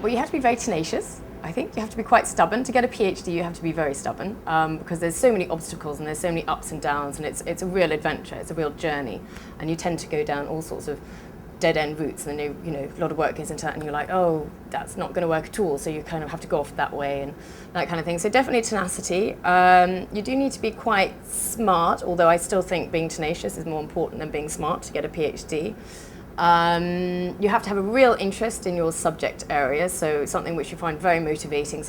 Well, you have to be very tenacious. I think you have to be quite stubborn. To get a PhD, you have to be very stubborn because there's so many obstacles and there's so many ups and downs, and it's a real adventure, it's a real journey, and you tend to go down all sorts of dead-end routes, and you know a lot of work goes into that, and you're like, oh, that's not going to work at all, so you kind of have to go off that way and that kind of thing. So definitely tenacity. You do need to be quite smart, although I still think being tenacious is more important than being smart to get a PhD. You have to have a real interest in your subject area, so something which you find very motivating,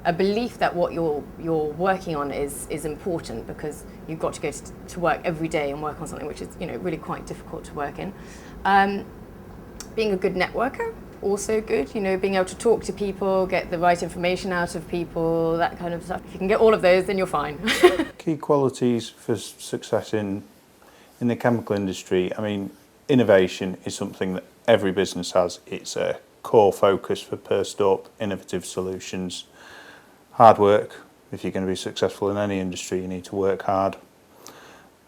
a belief that what you're working on is important, because you've got to go to work every day and work on something which is really quite difficult to work in. Being a good networker, also good, being able to talk to people, get the right information out of people, that kind of stuff. If you can get all of those, then you're fine. Key qualities for success in the chemical industry, I mean, innovation is something that every business has. It's a core focus for pursed up, innovative solutions. Hard work. If you're going to be successful in any industry, you need to work hard.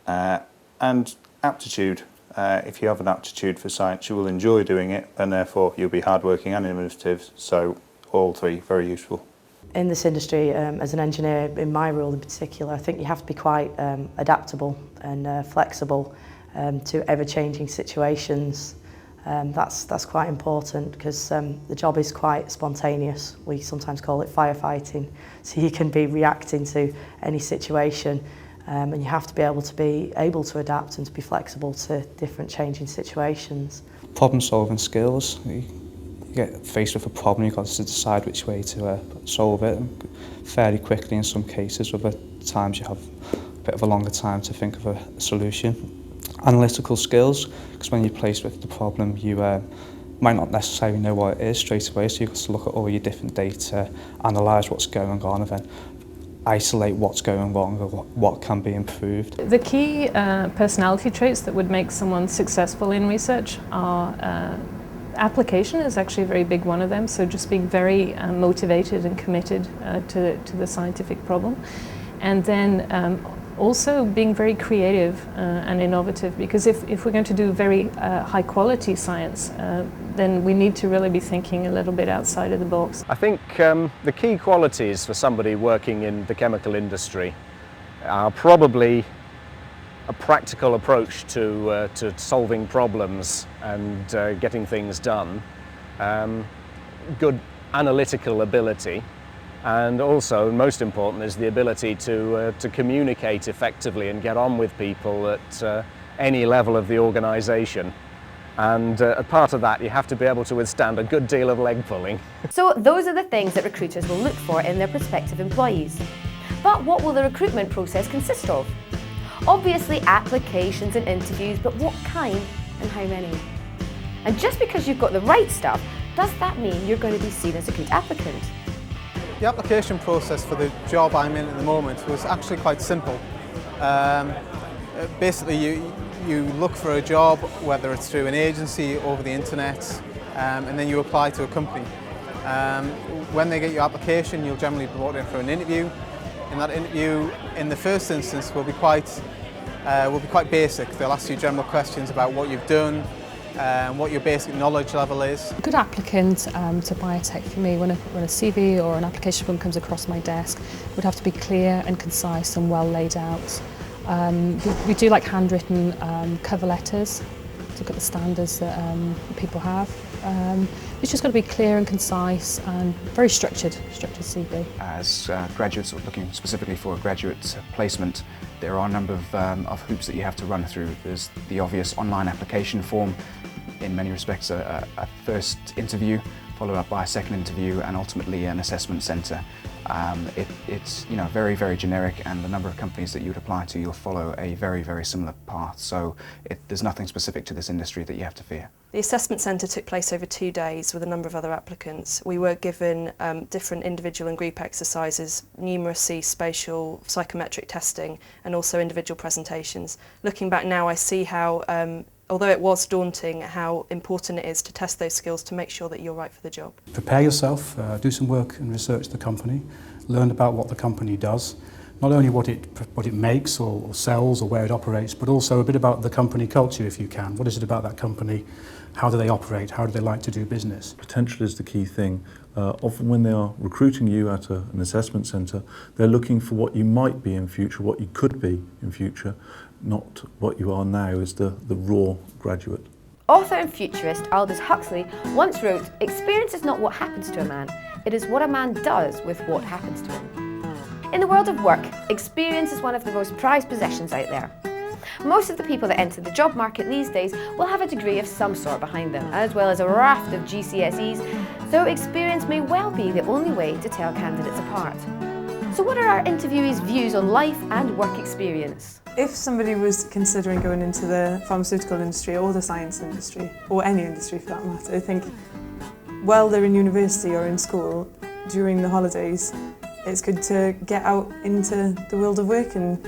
And aptitude. If you have an aptitude for science, you will enjoy doing it, and therefore you'll be hardworking and innovative. So all three, very useful. In this industry, as an engineer, in my role in particular, I think you have to be quite adaptable and flexible to ever-changing situations. That's quite important, because the job is quite spontaneous. We sometimes call it firefighting. So you can be reacting to any situation, and you have to be able to adapt and to be flexible to different changing situations. Problem-solving skills. You get faced with a problem, you've got to decide which way to solve it fairly quickly in some cases. Other times you have a bit of a longer time to think of a solution. Analytical skills, because when you're placed with the problem, you might not necessarily know what it is straight away, so you've got to look at all your different data, analyse what's going on, and then isolate what's going wrong or what can be improved. The key personality traits that would make someone successful in research are application is actually a very big one of them, so just being very motivated and committed to the scientific problem. And then also being very creative and innovative, because if we're going to do very high quality science, then we need to really be thinking a little bit outside of the box. I think the key qualities for somebody working in the chemical industry are probably a practical approach to solving problems and getting things done, good analytical ability, and also, most important, is the ability to communicate effectively and get on with people at any level of the organisation. And a part of that, you have to be able to withstand a good deal of leg pulling. So those are the things that recruiters will look for in their prospective employees. But what will the recruitment process consist of? Obviously applications and interviews, but what kind and how many? And just because you've got the right stuff, does that mean you're going to be seen as a good applicant? The application process for the job I'm in at the moment was actually quite simple. Basically, you look for a job, whether it's through an agency, over the internet, and then you apply to a company. When they get your application, you'll generally be brought in for an interview. And that interview, in the first instance, will be quite basic. They'll ask you general questions about what you've done, what your basic knowledge level is. A good applicant to biotech for me, when a CV or an application form comes across my desk, would have to be clear and concise and well laid out. We do like handwritten cover letters to look at the standards that people have. It's just got to be clear and concise and very structured CV. As graduates, or looking specifically for a graduate placement, there are a number of hoops that you have to run through. There's the obvious online application form, in many respects a first interview, followed up by a second interview, and ultimately an assessment centre. It's very, very generic, and the number of companies that you would apply to, you'll follow a very, very similar path. So there's nothing specific to this industry that you have to fear. The assessment centre took place over 2 days with a number of other applicants. We were given different individual and group exercises, numeracy, spatial, psychometric testing, and also individual presentations. Looking back now, I see how, although it was daunting, how important it is to test those skills to make sure that you're right for the job. Prepare yourself, do some work and research the company, learn about what the company does, not only what it makes or sells or where it operates, but also a bit about the company culture if you can. What is it about that company? How do they operate? How do they like to do business? Potential is the key thing. Often when they are recruiting you at an assessment centre, they're looking for what you might be in future, what you could be in future, not what you are now as the raw graduate. Author and futurist Aldous Huxley once wrote, "Experience is not what happens to a man, it is what a man does with what happens to him." In the world of work, experience is one of the most prized possessions out there. Most of the people that enter the job market these days will have a degree of some sort behind them, as well as a raft of GCSEs, so experience may well be the only way to tell candidates apart. So what are our interviewees' views on life and work experience? If somebody was considering going into the pharmaceutical industry or the science industry, or any industry for that matter, I think while they're in university or in school, during the holidays, it's good to get out into the world of work and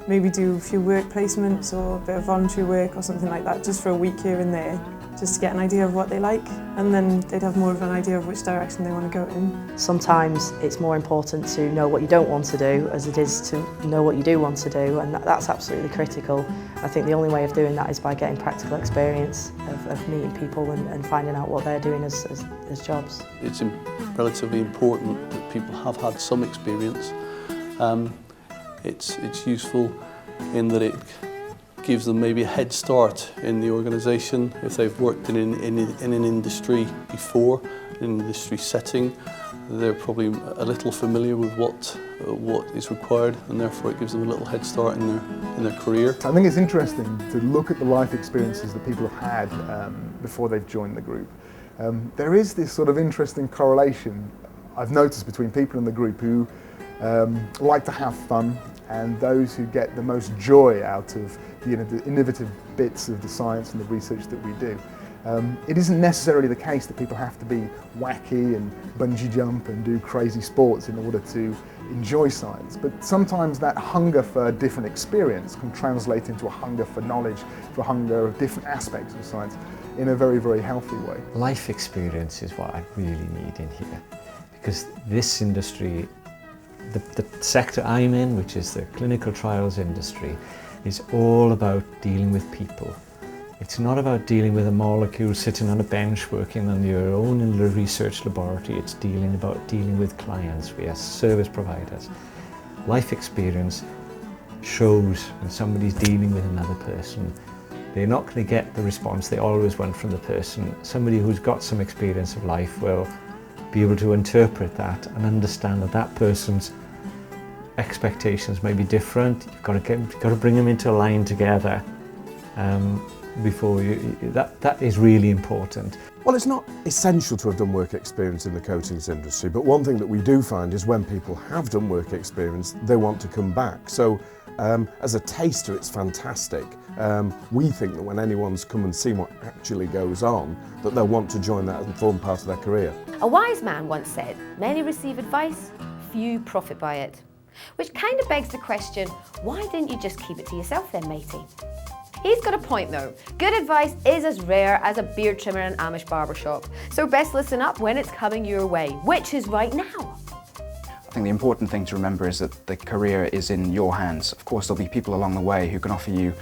maybe do a few work placements or a bit of voluntary work or something like that, just for a week here and there, just to get an idea of what they like, and then they'd have more of an idea of which direction they want to go in. Sometimes it's more important to know what you don't want to do as it is to know what you do want to do, and that's absolutely critical. I think the only way of doing that is by getting practical experience of meeting people and finding out what they're doing as jobs. It's relatively important that people have had some experience. It's useful in that it gives them maybe a head start in the organisation if they've worked in an industry before, in an industry setting. They're probably a little familiar with what is required, and therefore it gives them a little head start in their career. I think it's interesting to look at the life experiences that people have had before they've joined the group. There is this sort of interesting correlation I've noticed between people in the group who like to have fun and those who get the most joy out of the innovative bits of the science and the research that we do. It isn't necessarily the case that people have to be wacky and bungee jump and do crazy sports in order to enjoy science, but sometimes that hunger for a different experience can translate into a hunger for knowledge, for a hunger of different aspects of science in a very, very healthy way. Life experience is what I really need in here, because this industry, the sector I'm in, which is the clinical trials industry, is all about dealing with people. It's not about dealing with a molecule sitting on a bench working on your own in the research laboratory. It's about dealing with clients. We are service providers. Life experience shows when somebody's dealing with another person. They're not going to get the response they always want from the person. Somebody who's got some experience of life will be able to interpret that and understand that that person's expectations may be different. You've got to bring them into a line together before you. That is really important. Well, it's not essential to have done work experience in the coatings industry, but one thing that we do find is when people have done work experience, they want to come back. So as a taster, it's fantastic. We think that when anyone's come and seen what actually goes on, that they'll want to join that and form part of their career. A wise man once said, "Many receive advice, few profit by it." Which kind of begs the question, why didn't you just keep it to yourself then, matey? He's got a point though. Good advice is as rare as a beard trimmer in an Amish barbershop. So best listen up when it's coming your way, which is right now. I think the important thing to remember is that the career is in your hands. Of course, there'll be people along the way who can offer you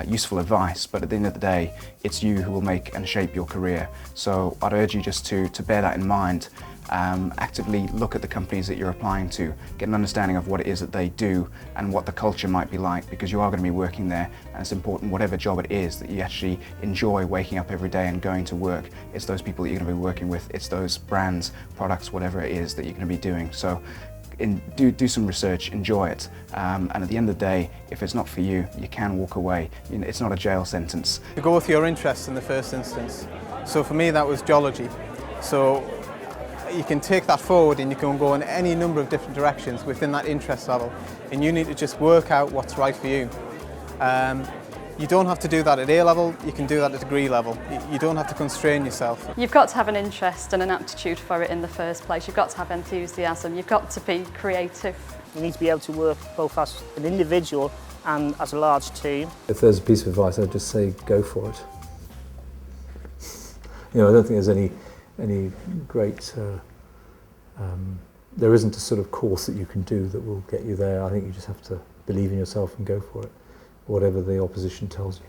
useful advice, but at the end of the day, it's you who will make and shape your career. So I'd urge you just to bear that in mind. Actively look at the companies that you're applying to, get an understanding of what it is that they do and what the culture might be like, because you are going to be working there, and it's important, whatever job it is, that you actually enjoy waking up every day and going to work. It's those people that you're going to be working with, it's those brands, products, whatever it is that you're going to be doing. So do some research, enjoy it, and at the end of the day, if it's not for you, you can walk away. It's not a jail sentence. You go with your interests in the first instance. So for me that was geology. So you can take that forward and you can go in any number of different directions within that interest level, and you need to just work out what's right for you. You don't have to do that at A level, you can do that at degree level. You don't have to constrain yourself. You've got to have an interest and an aptitude for it in the first place. You've got to have enthusiasm, you've got to be creative. You need to be able to work both as an individual and as a large team. If there's a piece of advice, I'd just say go for it. I don't think there's any great there isn't a sort of course that you can do that will get you there. I think you just have to believe in yourself and go for it, whatever the opposition tells you.